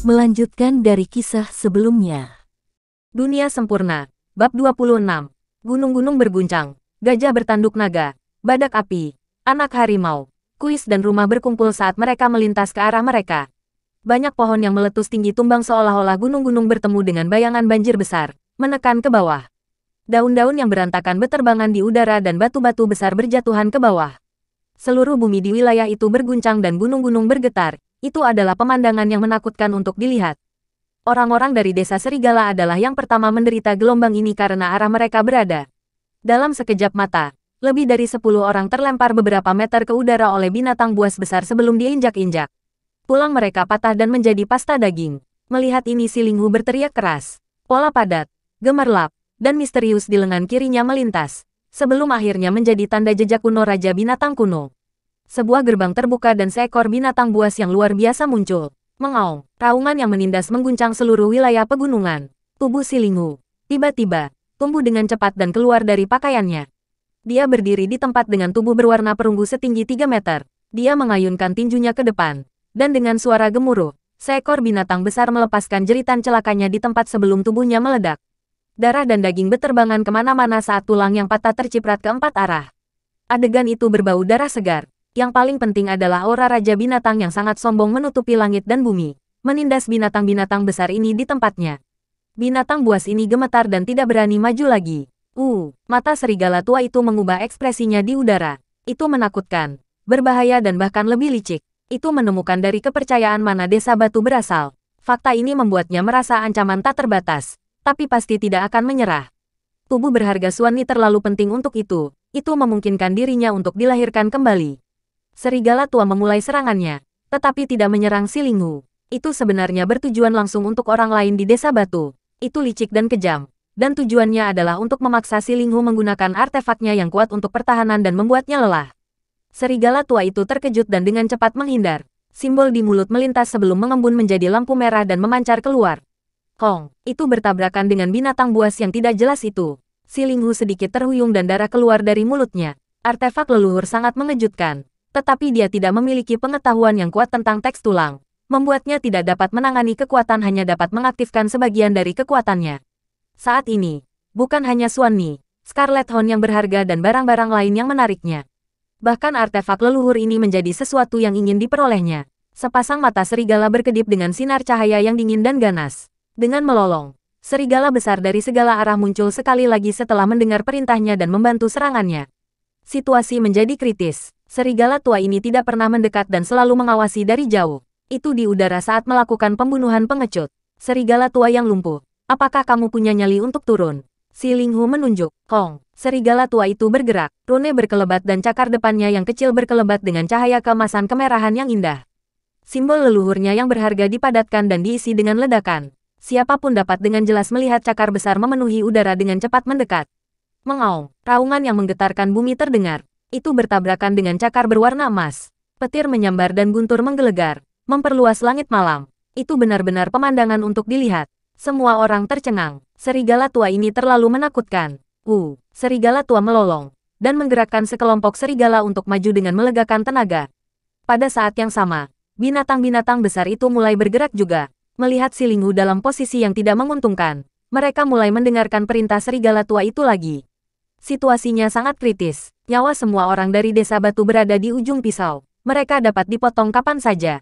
Melanjutkan dari kisah sebelumnya. Dunia Sempurna, Bab 26. Gunung-gunung berguncang, gajah bertanduk naga, badak api, anak harimau, kuis dan rumah berkumpul saat mereka melintas ke arah mereka. Banyak pohon yang meletus tinggi tumbang seolah-olah gunung-gunung bertemu dengan bayangan banjir besar, menekan ke bawah. Daun-daun yang berantakan beterbangan di udara dan batu-batu besar berjatuhan ke bawah. Seluruh bumi di wilayah itu berguncang dan gunung-gunung bergetar. Itu adalah pemandangan yang menakutkan untuk dilihat. Orang-orang dari desa serigala adalah yang pertama menderita gelombang ini karena arah mereka berada. Dalam sekejap mata, lebih dari 10 orang terlempar beberapa meter ke udara oleh binatang buas besar sebelum diinjak-injak. Tulang mereka patah dan menjadi pasta daging. Melihat ini si Linghu berteriak keras. Pola padat, gemerlap, dan misterius di lengan kirinya melintas. Sebelum akhirnya menjadi tanda jejak kuno Raja Binatang Kuno. Sebuah gerbang terbuka dan seekor binatang buas yang luar biasa muncul. Mengaung, raungan yang menindas mengguncang seluruh wilayah pegunungan. Tubuh si Linghu tiba-tiba tumbuh dengan cepat dan keluar dari pakaiannya. Dia berdiri di tempat dengan tubuh berwarna perunggu setinggi 3 meter. Dia mengayunkan tinjunya ke depan. Dan dengan suara gemuruh, seekor binatang besar melepaskan jeritan celakanya di tempat sebelum tubuhnya meledak. Darah dan daging beterbangan kemana-mana saat tulang yang patah terciprat ke 4 arah. Adegan itu berbau darah segar. Yang paling penting adalah aura Raja Binatang yang sangat sombong menutupi langit dan bumi, menindas binatang-binatang besar ini di tempatnya. Binatang buas ini gemetar dan tidak berani maju lagi. Mata serigala tua itu mengubah ekspresinya di udara. Itu menakutkan, berbahaya dan bahkan lebih licik. Itu menemukan dari kepercayaan mana desa batu berasal. Fakta ini membuatnya merasa ancaman tak terbatas, tapi pasti tidak akan menyerah. Tubuh berharga Suani terlalu penting untuk itu. Itu memungkinkan dirinya untuk dilahirkan kembali. Serigala tua memulai serangannya, tetapi tidak menyerang si Linghu. Itu sebenarnya bertujuan langsung untuk orang lain di desa batu. Itu licik dan kejam, dan tujuannya adalah untuk memaksa si Linghu menggunakan artefaknya yang kuat untuk pertahanan dan membuatnya lelah. Serigala tua itu terkejut dan dengan cepat menghindar. Simbol di mulut melintas sebelum mengembun menjadi lampu merah dan memancar keluar. Kong, itu bertabrakan dengan binatang buas yang tidak jelas itu. Si Linghu sedikit terhuyung dan darah keluar dari mulutnya. Artefak leluhur sangat mengejutkan. Tetapi dia tidak memiliki pengetahuan yang kuat tentang teks tulang. Membuatnya tidak dapat menangani kekuatan, hanya dapat mengaktifkan sebagian dari kekuatannya. Saat ini, bukan hanya Suani, Scarlet Horn yang berharga dan barang-barang lain yang menariknya. Bahkan artefak leluhur ini menjadi sesuatu yang ingin diperolehnya. Sepasang mata serigala berkedip dengan sinar cahaya yang dingin dan ganas. Dengan melolong, serigala besar dari segala arah muncul sekali lagi setelah mendengar perintahnya dan membantu serangannya. Situasi menjadi kritis. Serigala tua ini tidak pernah mendekat dan selalu mengawasi dari jauh. Itu di udara saat melakukan pembunuhan pengecut. Serigala tua yang lumpuh. Apakah kamu punya nyali untuk turun? Si Linghu menunjuk. Kong. Serigala tua itu bergerak. Rune berkelebat dan cakar depannya yang kecil berkelebat dengan cahaya keemasan kemerahan yang indah. Simbol leluhurnya yang berharga dipadatkan dan diisi dengan ledakan. Siapapun dapat dengan jelas melihat cakar besar memenuhi udara dengan cepat mendekat. Mengaung. Raungan yang menggetarkan bumi terdengar. Itu bertabrakan dengan cakar berwarna emas. Petir menyambar dan guntur menggelegar, memperluas langit malam. Itu benar-benar pemandangan untuk dilihat. Semua orang tercengang. Serigala tua ini terlalu menakutkan. Serigala tua melolong, dan menggerakkan sekelompok serigala untuk maju dengan melegakan tenaga. Pada saat yang sama, binatang-binatang besar itu mulai bergerak juga. Melihat si Linghu dalam posisi yang tidak menguntungkan, mereka mulai mendengarkan perintah serigala tua itu lagi. Situasinya sangat kritis. Nyawa semua orang dari desa batu berada di ujung pisau. Mereka dapat dipotong kapan saja.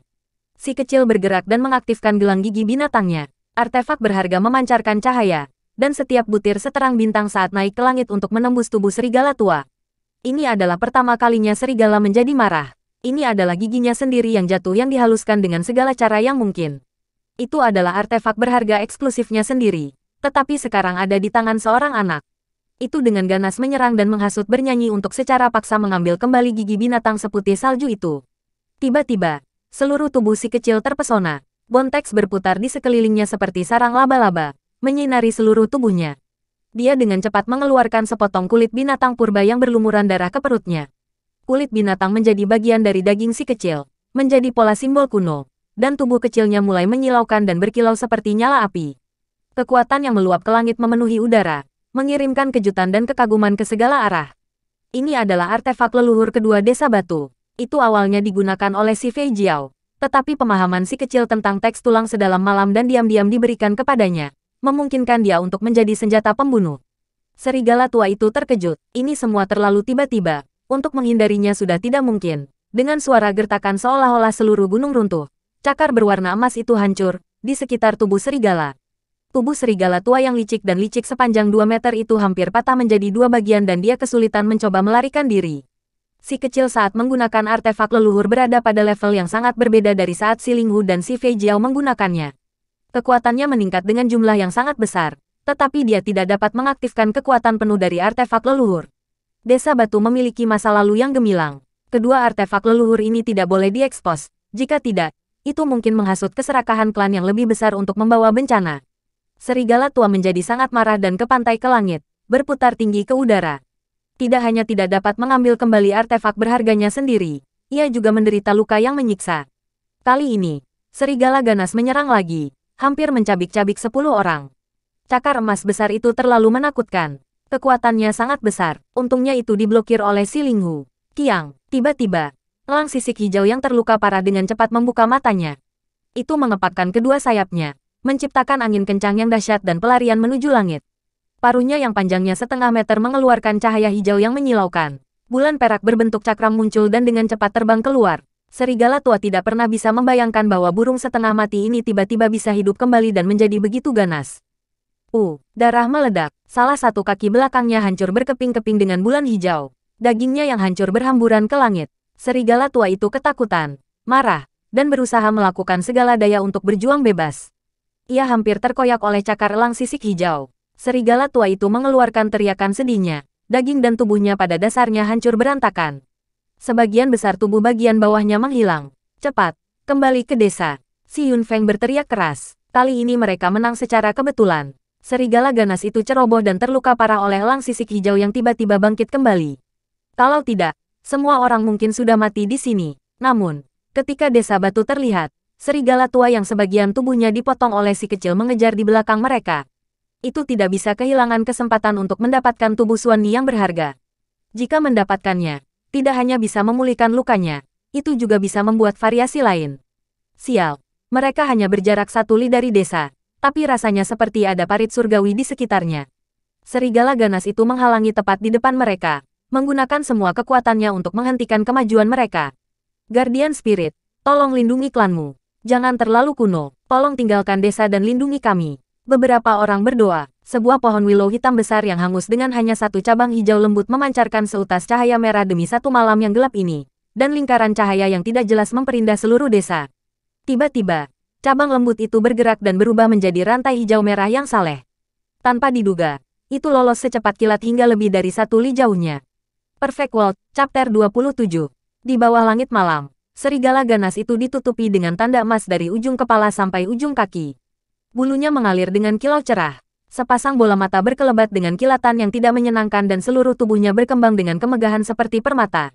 Si kecil bergerak dan mengaktifkan gelang gigi binatangnya. Artefak berharga memancarkan cahaya. Dan setiap butir seterang bintang saat naik ke langit untuk menembus tubuh serigala tua. Ini adalah pertama kalinya serigala menjadi marah. Ini adalah giginya sendiri yang jatuh yang dihaluskan dengan segala cara yang mungkin. Itu adalah artefak berharga eksklusifnya sendiri. Tetapi sekarang ada di tangan seorang anak. Itu dengan ganas menyerang dan menghasut bernyanyi untuk secara paksa mengambil kembali gigi binatang seputih salju itu. Tiba-tiba, seluruh tubuh si kecil terpesona. Bonteks berputar di sekelilingnya seperti sarang laba-laba, menyinari seluruh tubuhnya. Dia dengan cepat mengeluarkan sepotong kulit binatang purba yang berlumuran darah ke perutnya. Kulit binatang menjadi bagian dari daging si kecil, menjadi pola simbol kuno, dan tubuh kecilnya mulai menyilaukan dan berkilau seperti nyala api. Kekuatan yang meluap ke langit memenuhi udara, mengirimkan kejutan dan kekaguman ke segala arah. Ini adalah artefak leluhur kedua desa batu. Itu awalnya digunakan oleh si Fei Jiao. Tetapi pemahaman si kecil tentang teks tulang sedalam malam dan diam-diam diberikan kepadanya, memungkinkan dia untuk menjadi senjata pembunuh. Serigala tua itu terkejut. Ini semua terlalu tiba-tiba. Untuk menghindarinya sudah tidak mungkin. Dengan suara gertakan seolah-olah seluruh gunung runtuh. Cakar berwarna emas itu hancur di sekitar tubuh serigala. Tubuh serigala tua yang licik dan licik sepanjang 2 meter itu hampir patah menjadi 2 bagian dan dia kesulitan mencoba melarikan diri. Si kecil saat menggunakan artefak leluhur berada pada level yang sangat berbeda dari saat si Ling Hu dan si Fei Jiao menggunakannya. Kekuatannya meningkat dengan jumlah yang sangat besar, tetapi dia tidak dapat mengaktifkan kekuatan penuh dari artefak leluhur. Desa batu memiliki masa lalu yang gemilang. Kedua artefak leluhur ini tidak boleh diekspos, jika tidak, itu mungkin menghasut keserakahan klan yang lebih besar untuk membawa bencana. Serigala tua menjadi sangat marah dan ke pantai ke langit, berputar tinggi ke udara. Tidak hanya tidak dapat mengambil kembali artefak berharganya sendiri, ia juga menderita luka yang menyiksa. Kali ini, serigala ganas menyerang lagi, hampir mencabik-cabik 10 orang. Cakar emas besar itu terlalu menakutkan. Kekuatannya sangat besar, untungnya itu diblokir oleh si Ling Hu. Kiang, tiba-tiba, elang sisik hijau yang terluka parah dengan cepat membuka matanya. Itu mengepakkan kedua sayapnya, menciptakan angin kencang yang dahsyat dan pelarian menuju langit. Paruhnya yang panjangnya setengah meter mengeluarkan cahaya hijau yang menyilaukan. Bulan perak berbentuk cakram muncul dan dengan cepat terbang keluar. Serigala tua tidak pernah bisa membayangkan bahwa burung setengah mati ini tiba-tiba bisa hidup kembali dan menjadi begitu ganas. Darah meledak. Salah satu kaki belakangnya hancur berkeping-keping dengan bulan hijau. Dagingnya yang hancur berhamburan ke langit. Serigala tua itu ketakutan, marah, dan berusaha melakukan segala daya untuk berjuang bebas. Ia hampir terkoyak oleh cakar elang sisik hijau. Serigala tua itu mengeluarkan teriakan sedihnya. Daging dan tubuhnya pada dasarnya hancur berantakan. Sebagian besar tubuh bagian bawahnya menghilang. Cepat, kembali ke desa. Si Yun Feng berteriak keras. Kali ini mereka menang secara kebetulan. Serigala ganas itu ceroboh dan terluka parah oleh elang sisik hijau yang tiba-tiba bangkit kembali. Kalau tidak, semua orang mungkin sudah mati di sini. Namun, ketika desa batu terlihat, serigala tua yang sebagian tubuhnya dipotong oleh si kecil mengejar di belakang mereka. Itu tidak bisa kehilangan kesempatan untuk mendapatkan tubuh Xuanni yang berharga. Jika mendapatkannya, tidak hanya bisa memulihkan lukanya, itu juga bisa membuat variasi lain. Sial, mereka hanya berjarak 1 li dari desa, tapi rasanya seperti ada parit surgawi di sekitarnya. Serigala ganas itu menghalangi tepat di depan mereka, menggunakan semua kekuatannya untuk menghentikan kemajuan mereka. Guardian Spirit, tolong lindungi klanmu. Jangan terlalu kuno, tolong tinggalkan desa dan lindungi kami. Beberapa orang berdoa. Sebuah pohon willow hitam besar yang hangus dengan hanya satu cabang hijau lembut memancarkan seutas cahaya merah demi satu malam yang gelap ini, dan lingkaran cahaya yang tidak jelas memperindah seluruh desa. Tiba-tiba, cabang lembut itu bergerak dan berubah menjadi rantai hijau merah yang saleh. Tanpa diduga, itu lolos secepat kilat hingga lebih dari 1 li jauhnya. Perfect World, Chapter 27. Di bawah langit malam, serigala ganas itu ditutupi dengan tanda emas dari ujung kepala sampai ujung kaki. Bulunya mengalir dengan kilau cerah. Sepasang bola mata berkelebat dengan kilatan yang tidak menyenangkan dan seluruh tubuhnya berkembang dengan kemegahan seperti permata.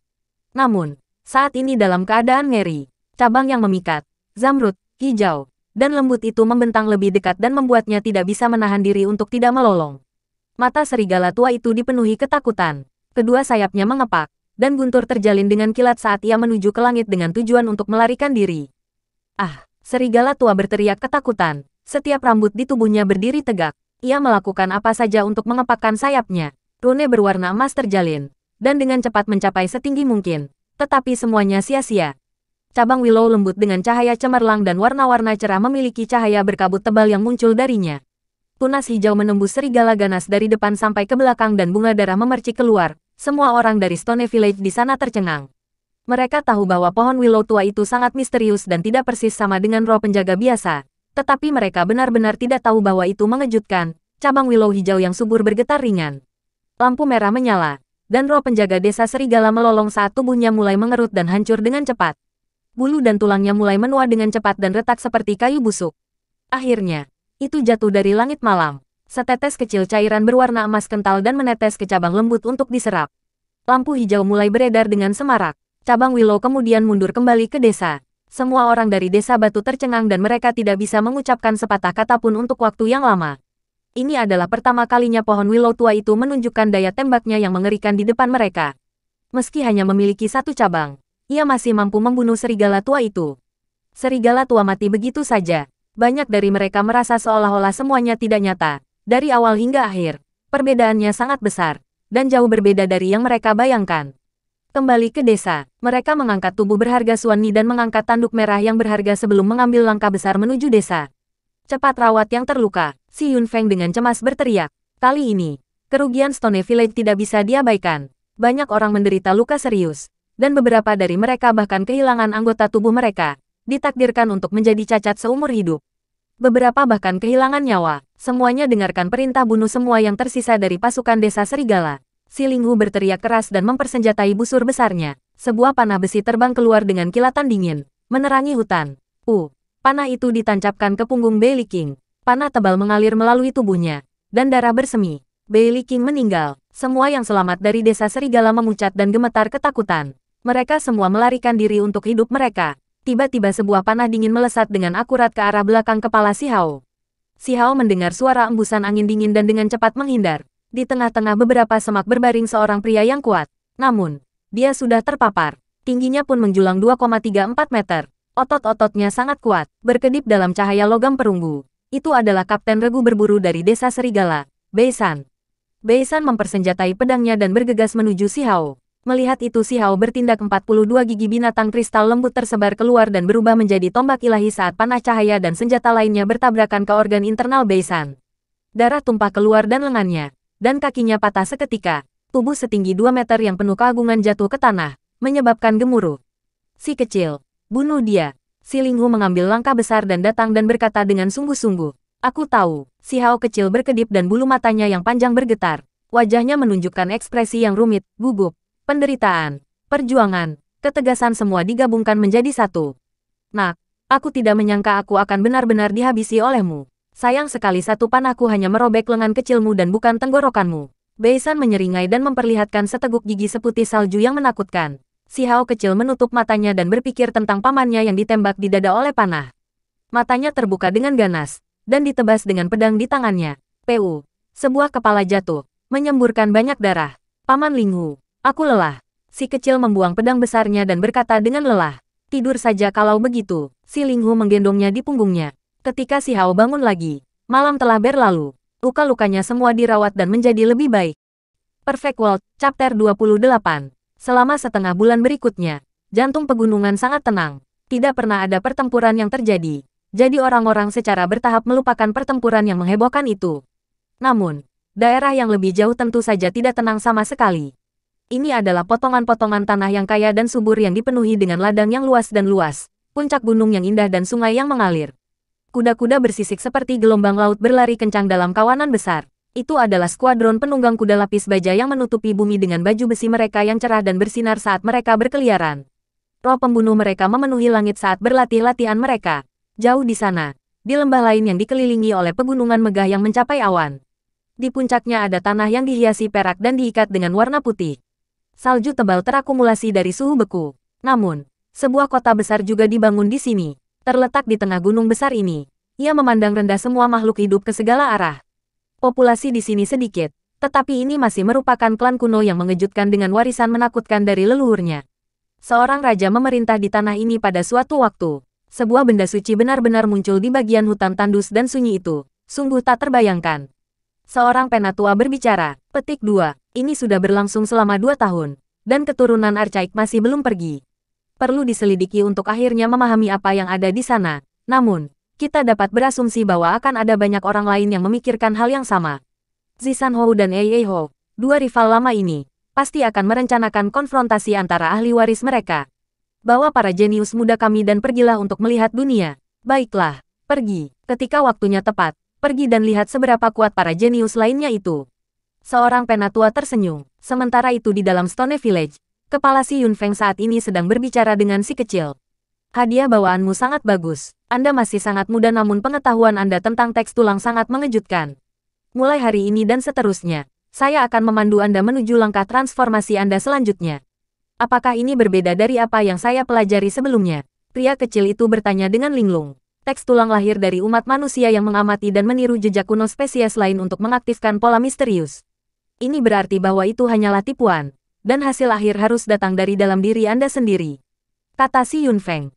Namun, saat ini dalam keadaan ngeri, cabang yang memikat, zamrud, hijau, dan lembut itu membentang lebih dekat dan membuatnya tidak bisa menahan diri untuk tidak melolong. Mata serigala tua itu dipenuhi ketakutan. Kedua sayapnya mengepak, dan guntur terjalin dengan kilat saat ia menuju ke langit dengan tujuan untuk melarikan diri. Serigala tua berteriak ketakutan. Setiap rambut di tubuhnya berdiri tegak. Ia melakukan apa saja untuk mengepakkan sayapnya. Rune berwarna emas terjalin, dan dengan cepat mencapai setinggi mungkin. Tetapi semuanya sia-sia. Cabang willow lembut dengan cahaya cemerlang dan warna-warna cerah memiliki cahaya berkabut tebal yang muncul darinya. Tunas hijau menembus serigala ganas dari depan sampai ke belakang dan bunga darah memercik keluar. Semua orang dari Stone Village di sana tercengang. Mereka tahu bahwa pohon willow tua itu sangat misterius dan tidak persis sama dengan roh penjaga biasa. Tetapi mereka benar-benar tidak tahu bahwa itu mengejutkan. Cabang willow hijau yang subur bergetar ringan. Lampu merah menyala, dan roh penjaga desa serigala melolong saat tubuhnya mulai mengerut dan hancur dengan cepat. Bulu dan tulangnya mulai menua dengan cepat dan retak seperti kayu busuk. Akhirnya, itu jatuh dari langit malam. Setetes kecil cairan berwarna emas kental dan menetes ke cabang lembut untuk diserap. Lampu hijau mulai beredar dengan semarak. Cabang willow kemudian mundur kembali ke desa. Semua orang dari desa batu tercengang dan mereka tidak bisa mengucapkan sepatah kata pun untuk waktu yang lama. Ini adalah pertama kalinya pohon willow tua itu menunjukkan daya tembaknya yang mengerikan di depan mereka. Meski hanya memiliki satu cabang, ia masih mampu membunuh serigala tua itu. Serigala tua mati begitu saja. Banyak dari mereka merasa seolah-olah semuanya tidak nyata. Dari awal hingga akhir, perbedaannya sangat besar, dan jauh berbeda dari yang mereka bayangkan. Kembali ke desa, mereka mengangkat tubuh berharga Suanni dan mengangkat tanduk merah yang berharga sebelum mengambil langkah besar menuju desa. Cepat rawat yang terluka, si Yunfeng dengan cemas berteriak. Kali ini, kerugian Stone Village tidak bisa diabaikan. Banyak orang menderita luka serius, dan beberapa dari mereka bahkan kehilangan anggota tubuh mereka, ditakdirkan untuk menjadi cacat seumur hidup. Beberapa bahkan kehilangan nyawa. Semuanya dengarkan perintah bunuh semua yang tersisa dari pasukan desa serigala. Si Linghu berteriak keras dan mempersenjatai busur besarnya. Sebuah panah besi terbang keluar dengan kilatan dingin, menerangi hutan. Panah itu ditancapkan ke punggung Bailey King. Panah tebal mengalir melalui tubuhnya, dan darah bersemi. Bailey King meninggal. Semua yang selamat dari desa serigala memucat dan gemetar ketakutan. Mereka semua melarikan diri untuk hidup mereka. Tiba-tiba sebuah panah dingin melesat dengan akurat ke arah belakang kepala Si Hao. Si Hao mendengar suara embusan angin dingin dan dengan cepat menghindar. Di tengah-tengah beberapa semak berbaring seorang pria yang kuat. Namun, dia sudah terpapar. Tingginya pun menjulang 2,34 meter. Otot-ototnya sangat kuat, berkedip dalam cahaya logam perunggu. Itu adalah Kapten Regu berburu dari desa serigala, Bei San. Bei San mempersenjatai pedangnya dan bergegas menuju Si Hao. Melihat itu Si Hao bertindak 42 gigi binatang kristal lembut tersebar keluar dan berubah menjadi tombak ilahi saat panah cahaya dan senjata lainnya bertabrakan ke organ internal Bei San. Darah tumpah keluar dan lengannya, dan kakinya patah seketika. Tubuh setinggi 2 meter yang penuh keagungan jatuh ke tanah, menyebabkan gemuruh. Si kecil, bunuh dia. Si Linghu mengambil langkah besar dan datang dan berkata dengan sungguh-sungguh. Aku tahu. Si Hao kecil berkedip dan bulu matanya yang panjang bergetar. Wajahnya menunjukkan ekspresi yang rumit, gugup. Penderitaan, perjuangan, ketegasan semua digabungkan menjadi satu. Nak, aku tidak menyangka aku akan benar-benar dihabisi olehmu. Sayang sekali satu panahku hanya merobek lengan kecilmu dan bukan tenggorokanmu. Bei San menyeringai dan memperlihatkan seteguk gigi seputih salju yang menakutkan. Si Hao kecil menutup matanya dan berpikir tentang pamannya yang ditembak di dada oleh panah. Matanya terbuka dengan ganas, dan ditebas dengan pedang di tangannya. Sebuah kepala jatuh, menyemburkan banyak darah. Paman Linghu. Aku lelah. Si kecil membuang pedang besarnya dan berkata dengan lelah. Tidur saja kalau begitu. Si Linghu menggendongnya di punggungnya. Ketika Si Hao bangun lagi, malam telah berlalu. Luka-lukanya semua dirawat dan menjadi lebih baik. Perfect World, Chapter 28. Selama setengah bulan berikutnya, jantung pegunungan sangat tenang. Tidak pernah ada pertempuran yang terjadi. Jadi orang-orang secara bertahap melupakan pertempuran yang menghebohkan itu. Namun, daerah yang lebih jauh tentu saja tidak tenang sama sekali. Ini adalah potongan-potongan tanah yang kaya dan subur yang dipenuhi dengan ladang yang luas dan luas, puncak gunung yang indah dan sungai yang mengalir. Kuda-kuda bersisik seperti gelombang laut berlari kencang dalam kawanan besar. Itu adalah skuadron penunggang kuda lapis baja yang menutupi bumi dengan baju besi mereka yang cerah dan bersinar saat mereka berkeliaran. Roh pembunuh mereka memenuhi langit saat berlatih-latihan mereka. Jauh di sana, di lembah lain yang dikelilingi oleh pegunungan megah yang mencapai awan. Di puncaknya ada tanah yang dihiasi perak dan diikat dengan warna putih. Salju tebal terakumulasi dari suhu beku. Namun, sebuah kota besar juga dibangun di sini. Terletak di tengah gunung besar ini. Ia memandang rendah semua makhluk hidup ke segala arah. Populasi di sini sedikit, tetapi ini masih merupakan klan kuno yang mengejutkan dengan warisan menakutkan dari leluhurnya. Seorang raja memerintah di tanah ini pada suatu waktu. Sebuah benda suci benar-benar muncul di bagian hutan tandus dan sunyi itu. Sungguh tak terbayangkan. Seorang penatua berbicara. Petik 2. Ini sudah berlangsung selama 2 tahun. Dan keturunan Archaik masih belum pergi. Perlu diselidiki untuk akhirnya memahami apa yang ada di sana. Namun, kita dapat berasumsi bahwa akan ada banyak orang lain yang memikirkan hal yang sama. Zisan Hou dan Ei Hou, dua rival lama ini, pasti akan merencanakan konfrontasi antara ahli waris mereka. Bawa para jenius muda kami dan pergilah untuk melihat dunia. Baiklah, pergi. Ketika waktunya tepat, pergi dan lihat seberapa kuat para jenius lainnya itu. Seorang penatua tersenyum. Sementara itu di dalam Stone Village, kepala si Yunfeng saat ini sedang berbicara dengan si kecil. Hadiah bawaanmu sangat bagus. Anda masih sangat muda namun pengetahuan Anda tentang teks tulang sangat mengejutkan. Mulai hari ini dan seterusnya, saya akan memandu Anda menuju langkah transformasi Anda selanjutnya. Apakah ini berbeda dari apa yang saya pelajari sebelumnya? Pria kecil itu bertanya dengan linglung. Teks tulang lahir dari umat manusia yang mengamati dan meniru jejak kuno spesies lain untuk mengaktifkan pola misterius. Ini berarti bahwa itu hanyalah tipuan. dan hasil akhir harus datang dari dalam diri Anda sendiri. Kata Si Yunfeng,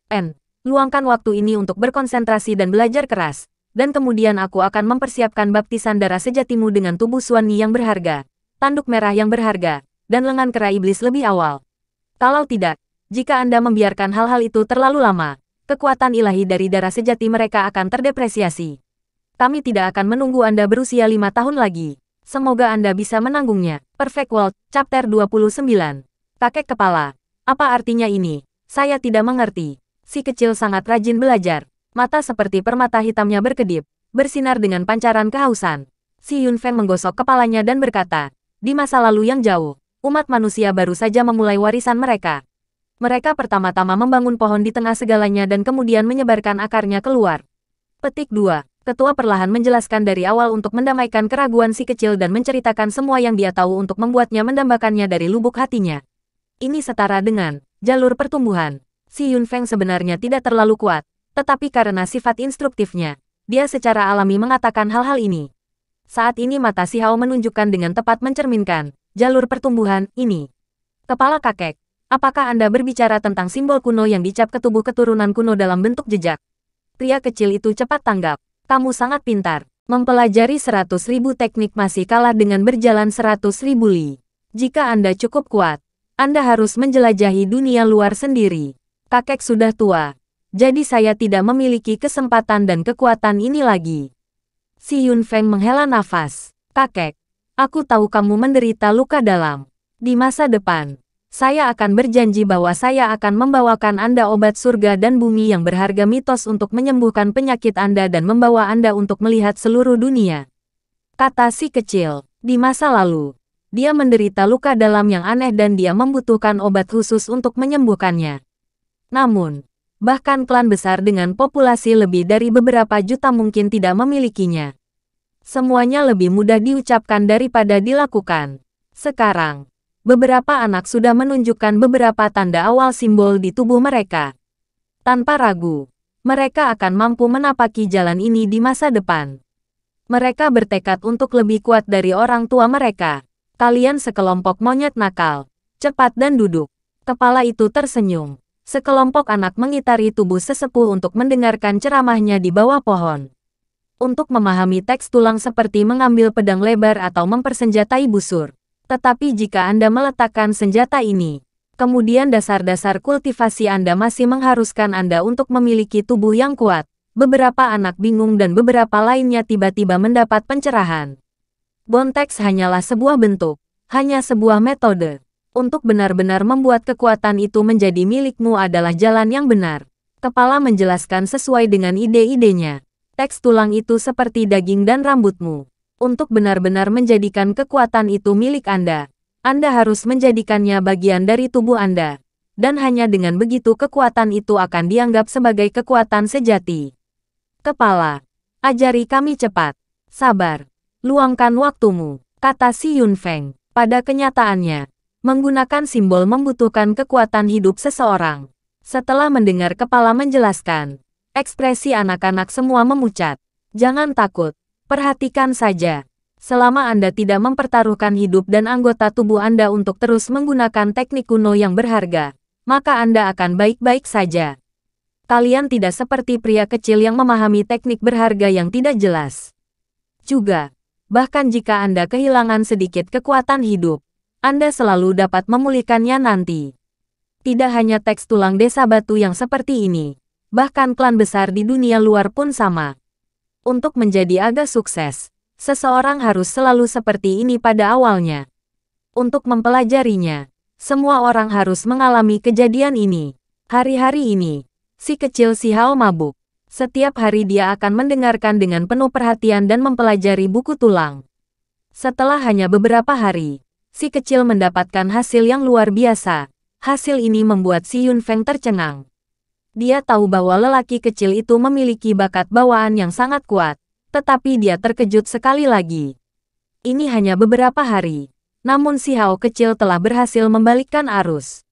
luangkan waktu ini untuk berkonsentrasi dan belajar keras, dan kemudian aku akan mempersiapkan baptisan darah sejatimu dengan tubuh Suanni yang berharga, tanduk merah yang berharga, dan lengan kera iblis lebih awal. Kalau tidak, jika Anda membiarkan hal-hal itu terlalu lama, kekuatan ilahi dari darah sejati mereka akan terdepresiasi. Kami tidak akan menunggu Anda berusia 5 tahun lagi. Semoga Anda bisa menanggungnya. Perfect World, Chapter 29. Kakek kepala. Apa artinya ini? Saya tidak mengerti. Si kecil sangat rajin belajar. Mata seperti permata hitamnya berkedip, bersinar dengan pancaran kehausan. Si Yunfeng menggosok kepalanya dan berkata, di masa lalu yang jauh, umat manusia baru saja memulai warisan mereka. Mereka pertama-tama membangun pohon di tengah segalanya dan kemudian menyebarkan akarnya keluar. Petik 2. Ketua perlahan menjelaskan dari awal untuk mendamaikan keraguan si kecil dan menceritakan semua yang dia tahu untuk membuatnya mendambakannya dari lubuk hatinya. Ini setara dengan jalur pertumbuhan. Si Yunfeng sebenarnya tidak terlalu kuat, tetapi karena sifat instruktifnya, dia secara alami mengatakan hal-hal ini. Saat ini mata Si Hao menunjukkan dengan tepat mencerminkan jalur pertumbuhan ini. Kepala kakek, apakah Anda berbicara tentang simbol kuno yang dicap ke tubuh keturunan kuno dalam bentuk jejak? Pria kecil itu cepat tanggap. Kamu sangat pintar. Mempelajari 100.000 teknik masih kalah dengan berjalan 100.000 li. Jika Anda cukup kuat, Anda harus menjelajahi dunia luar sendiri. Kakek sudah tua, jadi saya tidak memiliki kesempatan dan kekuatan ini lagi. Si Yunfeng menghela nafas. Kakek, aku tahu kamu menderita luka dalam. Di masa depan, saya akan berjanji bahwa saya akan membawakan Anda obat surga dan bumi yang berharga mitos untuk menyembuhkan penyakit Anda dan membawa Anda untuk melihat seluruh dunia. Kata si kecil, di masa lalu, dia menderita luka dalam yang aneh dan dia membutuhkan obat khusus untuk menyembuhkannya. Namun, bahkan klan besar dengan populasi lebih dari beberapa juta mungkin tidak memilikinya. Semuanya lebih mudah diucapkan daripada dilakukan. Sekarang, beberapa anak sudah menunjukkan beberapa tanda awal simbol di tubuh mereka. Tanpa ragu, mereka akan mampu menapaki jalan ini di masa depan. Mereka bertekad untuk lebih kuat dari orang tua mereka. Kalian sekelompok monyet nakal, cepat dan duduk. Kepala itu tersenyum. Sekelompok anak mengitari tubuh sesepuh untuk mendengarkan ceramahnya di bawah pohon. Untuk memahami teks tulang seperti mengambil pedang lebar atau mempersenjatai busur. Tetapi jika Anda meletakkan senjata ini, kemudian dasar-dasar kultivasi Anda masih mengharuskan Anda untuk memiliki tubuh yang kuat. Beberapa anak bingung dan beberapa lainnya tiba-tiba mendapat pencerahan. Bontex hanyalah sebuah bentuk, hanya sebuah metode. Untuk benar-benar membuat kekuatan itu menjadi milikmu adalah jalan yang benar. Kepala menjelaskan sesuai dengan ide-idenya. Teks tulang itu seperti daging dan rambutmu. Untuk benar-benar menjadikan kekuatan itu milik Anda, Anda harus menjadikannya bagian dari tubuh Anda. Dan hanya dengan begitu kekuatan itu akan dianggap sebagai kekuatan sejati. Kepala, ajari kami cepat. Sabar. Luangkan waktumu, kata si Yunfeng. Pada kenyataannya, menggunakan simbol membutuhkan kekuatan hidup seseorang. Setelah mendengar kepala menjelaskan, ekspresi anak-anak semua memucat. Jangan takut. Perhatikan saja. Selama Anda tidak mempertaruhkan hidup dan anggota tubuh Anda untuk terus menggunakan teknik kuno yang berharga, maka Anda akan baik-baik saja. Kalian tidak seperti pria kecil yang memahami teknik berharga yang tidak jelas. Juga, bahkan jika Anda kehilangan sedikit kekuatan hidup, Anda selalu dapat memulihkannya nanti. Tidak hanya teks tulang desa batu yang seperti ini, bahkan klan besar di dunia luar pun sama. Untuk menjadi agak sukses, seseorang harus selalu seperti ini pada awalnya. Untuk mempelajarinya, semua orang harus mengalami kejadian ini. Hari-hari ini, si kecil Si Hao mabuk. Setiap hari dia akan mendengarkan dengan penuh perhatian dan mempelajari buku tulang. Setelah hanya beberapa hari, si kecil mendapatkan hasil yang luar biasa. Hasil ini membuat si Yunfeng tercengang. Dia tahu bahwa lelaki kecil itu memiliki bakat bawaan yang sangat kuat, tetapi dia terkejut sekali lagi. Ini hanya beberapa hari, namun Si Hao kecil telah berhasil membalikkan arus.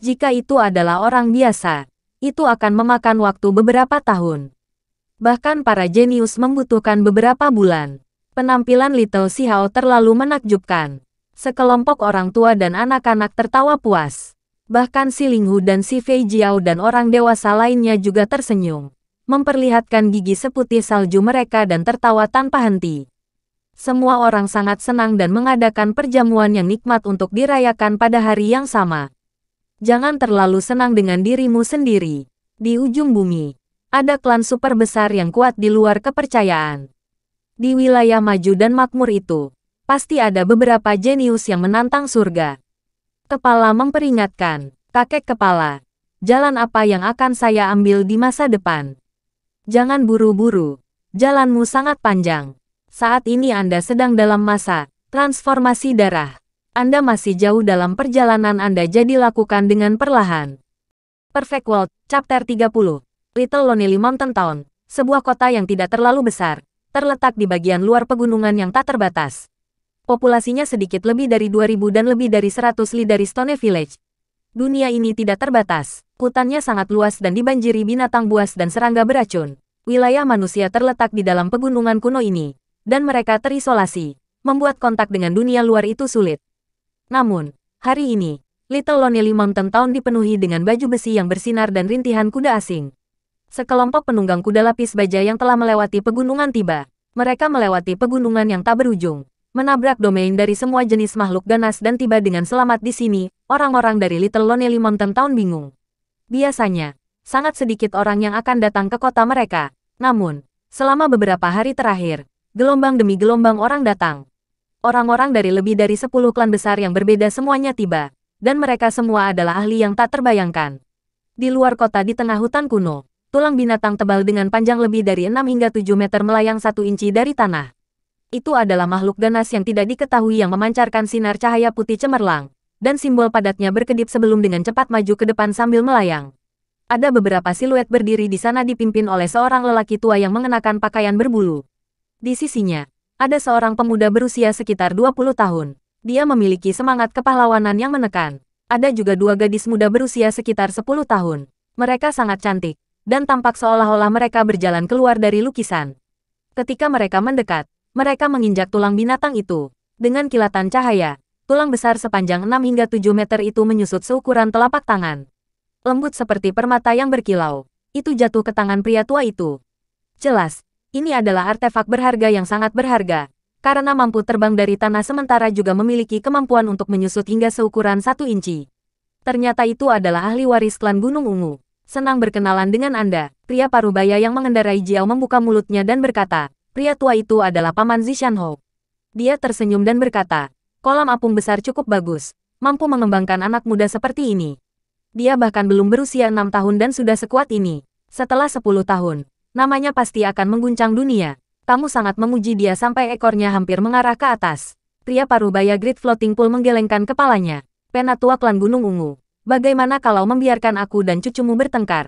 Jika itu adalah orang biasa, itu akan memakan waktu beberapa tahun. Bahkan para jenius membutuhkan beberapa bulan. Penampilan Little Si Hao terlalu menakjubkan. Sekelompok orang tua dan anak-anak tertawa puas. Bahkan si Linghu dan si Fei Jiao dan orang dewasa lainnya juga tersenyum, memperlihatkan gigi seputih salju mereka dan tertawa tanpa henti. Semua orang sangat senang dan mengadakan perjamuan yang nikmat untuk dirayakan pada hari yang sama. Jangan terlalu senang dengan dirimu sendiri. Di ujung bumi, ada klan super besar yang kuat di luar kepercayaan. Di wilayah maju dan makmur itu, pasti ada beberapa jenius yang menantang surga. Kepala memperingatkan, kakek kepala, jalan apa yang akan saya ambil di masa depan? Jangan buru-buru, jalanmu sangat panjang. Saat ini Anda sedang dalam masa transformasi darah. Anda masih jauh dalam perjalanan Anda, jadi lakukan dengan perlahan. Perfect World, Chapter 30. Little Lonely Mountain Town, sebuah kota yang tidak terlalu besar, terletak di bagian luar pegunungan yang tak terbatas. Populasinya sedikit lebih dari 2000 dan lebih dari 100 li dari Stone Village. Dunia ini tidak terbatas, hutannya sangat luas dan dibanjiri binatang buas dan serangga beracun. Wilayah manusia terletak di dalam pegunungan kuno ini, dan mereka terisolasi, membuat kontak dengan dunia luar itu sulit. Namun, hari ini, Little Lonely Mountain Town dipenuhi dengan baju besi yang bersinar dan rintihan kuda asing. Sekelompok penunggang kuda lapis baja yang telah melewati pegunungan tiba. Mereka melewati pegunungan yang tak berujung, menabrak domain dari semua jenis makhluk ganas dan tiba dengan selamat di sini. Orang-orang dari Little Lonely Mountain Town bingung. Biasanya, sangat sedikit orang yang akan datang ke kota mereka. Namun, selama beberapa hari terakhir, gelombang demi gelombang orang datang. Orang-orang dari lebih dari 10 klan besar yang berbeda semuanya tiba, dan mereka semua adalah ahli yang tak terbayangkan. Di luar kota di tengah hutan kuno, tulang binatang tebal dengan panjang lebih dari 6 hingga 7 meter melayang 1 inci dari tanah. Itu adalah makhluk ganas yang tidak diketahui yang memancarkan sinar cahaya putih cemerlang, dan simbol padatnya berkedip sebelum dengan cepat maju ke depan sambil melayang. Ada beberapa siluet berdiri di sana dipimpin oleh seorang lelaki tua yang mengenakan pakaian berbulu. Di sisinya, ada seorang pemuda berusia sekitar 20 tahun. Dia memiliki semangat kepahlawanan yang menekan. Ada juga 2 gadis muda berusia sekitar 10 tahun. Mereka sangat cantik, dan tampak seolah-olah mereka berjalan keluar dari lukisan. Ketika mereka mendekat, mereka menginjak tulang binatang itu. Dengan kilatan cahaya, tulang besar sepanjang 6 hingga 7 meter itu menyusut seukuran telapak tangan. Lembut seperti permata yang berkilau. Itu jatuh ke tangan pria tua itu. Jelas, ini adalah artefak berharga yang sangat berharga, karena mampu terbang dari tanah sementara juga memiliki kemampuan untuk menyusut hingga seukuran 1 inci. Ternyata itu adalah ahli waris klan Gunung Ungu. Senang berkenalan dengan Anda. Pria parubaya yang mengendarai Jiao membuka mulutnya dan berkata, pria tua itu adalah Paman Zishanho. Dia tersenyum dan berkata, kolam apung besar cukup bagus, mampu mengembangkan anak muda seperti ini. Dia bahkan belum berusia 6 tahun dan sudah sekuat ini. Setelah 10 tahun, namanya pasti akan mengguncang dunia. Kamu sangat memuji dia sampai ekornya hampir mengarah ke atas. Pria parubaya Great Floating Pool menggelengkan kepalanya. Penatua klan Gunung Ungu, bagaimana kalau membiarkan aku dan cucumu bertengkar?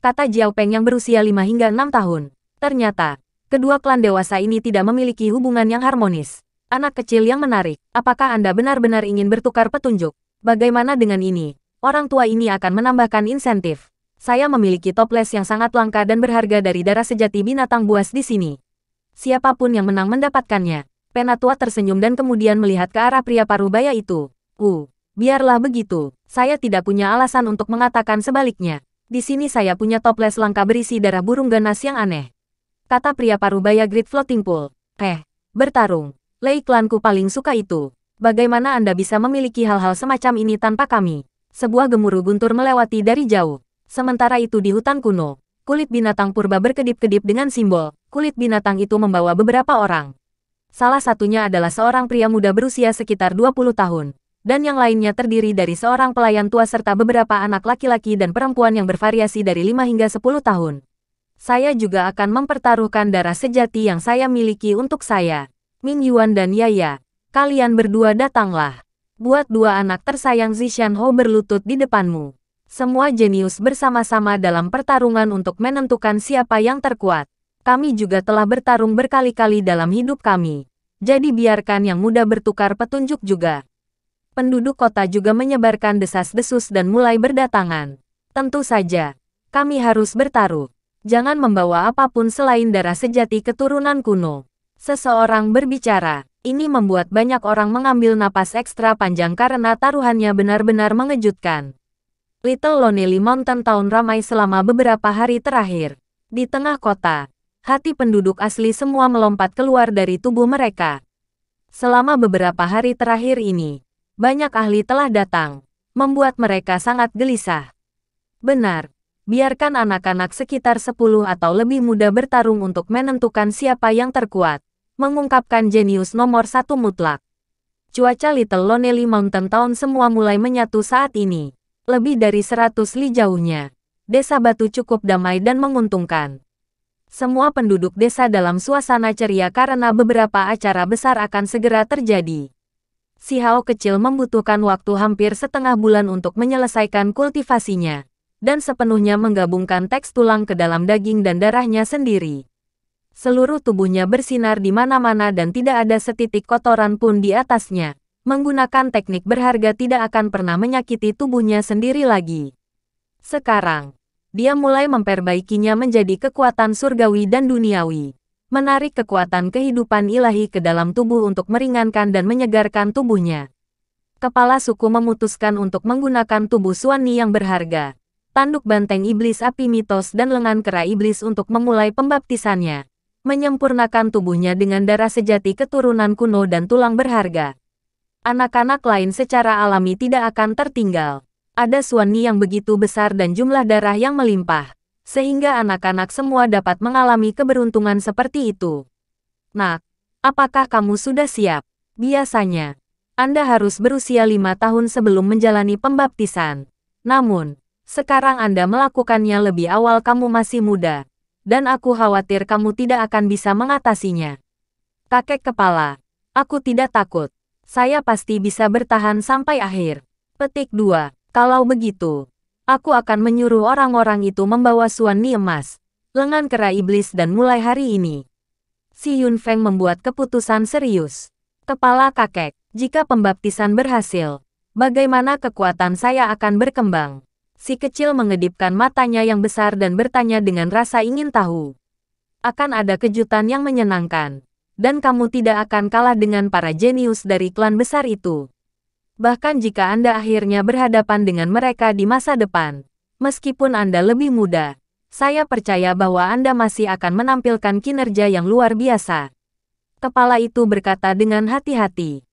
Kata Jiao Peng yang berusia 5 hingga 6 tahun. Ternyata, kedua klan dewasa ini tidak memiliki hubungan yang harmonis. Anak kecil yang menarik, apakah Anda benar-benar ingin bertukar petunjuk? Bagaimana dengan ini? Orang tua ini akan menambahkan insentif. Saya memiliki toples yang sangat langka dan berharga dari darah sejati binatang buas di sini. Siapapun yang menang mendapatkannya. Penatua tersenyum dan kemudian melihat ke arah pria parubaya itu. Biarlah begitu. Saya tidak punya alasan untuk mengatakan sebaliknya. Di sini saya punya toples langka berisi darah burung ganas yang aneh. Kata pria parubaya Great Floating Pool. Bertarung. Lei klanku paling suka itu. Bagaimana Anda bisa memiliki hal-hal semacam ini tanpa kami? Sebuah gemuruh guntur melewati dari jauh. Sementara itu di hutan kuno, kulit binatang purba berkedip-kedip dengan simbol. Kulit binatang itu membawa beberapa orang. Salah satunya adalah seorang pria muda berusia sekitar 20 tahun. Dan yang lainnya terdiri dari seorang pelayan tua serta beberapa anak laki-laki dan perempuan yang bervariasi dari 5 hingga 10 tahun. Saya juga akan mempertaruhkan darah sejati yang saya miliki untuk saya. Ming Yuan dan Yaya, kalian berdua datanglah. Buat 2 anak tersayang Zishanho berlutut di depanmu. Semua jenius bersama-sama dalam pertarungan untuk menentukan siapa yang terkuat. Kami juga telah bertarung berkali-kali dalam hidup kami. Jadi biarkan yang muda bertukar petunjuk juga. Penduduk kota juga menyebarkan desas-desus dan mulai berdatangan. Tentu saja, kami harus bertaruh. Jangan membawa apapun selain darah sejati keturunan kuno. Seseorang berbicara, Ini membuat banyak orang mengambil napas ekstra panjang karena taruhannya benar-benar mengejutkan. Little Lonely Mountain Town ramai selama beberapa hari terakhir. Di tengah kota, hati penduduk asli semua melompat keluar dari tubuh mereka. Selama beberapa hari terakhir ini, banyak ahli telah datang, membuat mereka sangat gelisah. Benar, biarkan anak-anak sekitar 10 atau lebih muda bertarung untuk menentukan siapa yang terkuat, mengungkapkan jenius nomor 1 mutlak. Cuaca Little Lonely Mountain Town semua mulai menyatu saat ini. Lebih dari 100 li jauhnya, desa batu cukup damai dan menguntungkan. Semua penduduk desa dalam suasana ceria karena beberapa acara besar akan segera terjadi. Si Hao kecil membutuhkan waktu hampir setengah bulan untuk menyelesaikan kultivasinya, dan sepenuhnya menggabungkan teks tulang ke dalam daging dan darahnya sendiri. Seluruh tubuhnya bersinar di mana-mana dan tidak ada setitik kotoran pun di atasnya. Menggunakan teknik berharga tidak akan pernah menyakiti tubuhnya sendiri lagi. Sekarang, dia mulai memperbaikinya menjadi kekuatan surgawi dan duniawi. Menarik kekuatan kehidupan ilahi ke dalam tubuh untuk meringankan dan menyegarkan tubuhnya. Kepala suku memutuskan untuk menggunakan tubuh Suani yang berharga, tanduk banteng iblis api mitos dan lengan kera iblis untuk memulai pembaptisannya. Menyempurnakan tubuhnya dengan darah sejati keturunan kuno dan tulang berharga. Anak-anak lain secara alami tidak akan tertinggal. Ada Suani yang begitu besar dan jumlah darah yang melimpah, sehingga anak-anak semua dapat mengalami keberuntungan seperti itu. Nak, apakah kamu sudah siap? Biasanya, Anda harus berusia 5 tahun sebelum menjalani pembaptisan. Namun, sekarang Anda melakukannya lebih awal, kamu masih muda, dan aku khawatir kamu tidak akan bisa mengatasinya. Kakek kepala, aku tidak takut. Saya pasti bisa bertahan sampai akhir. Petik 2. Kalau begitu, aku akan menyuruh orang-orang itu membawa Suani emas, lengan kera iblis dan mulai hari ini. Si Yun Feng membuat keputusan serius. Kepala kakek, jika pembaptisan berhasil, bagaimana kekuatan saya akan berkembang? Si kecil mengedipkan matanya yang besar dan bertanya dengan rasa ingin tahu. Akan ada kejutan yang menyenangkan. Dan kamu tidak akan kalah dengan para jenius dari klan besar itu. Bahkan jika Anda akhirnya berhadapan dengan mereka di masa depan, meskipun Anda lebih muda, saya percaya bahwa Anda masih akan menampilkan kinerja yang luar biasa. Kepala itu berkata dengan hati-hati.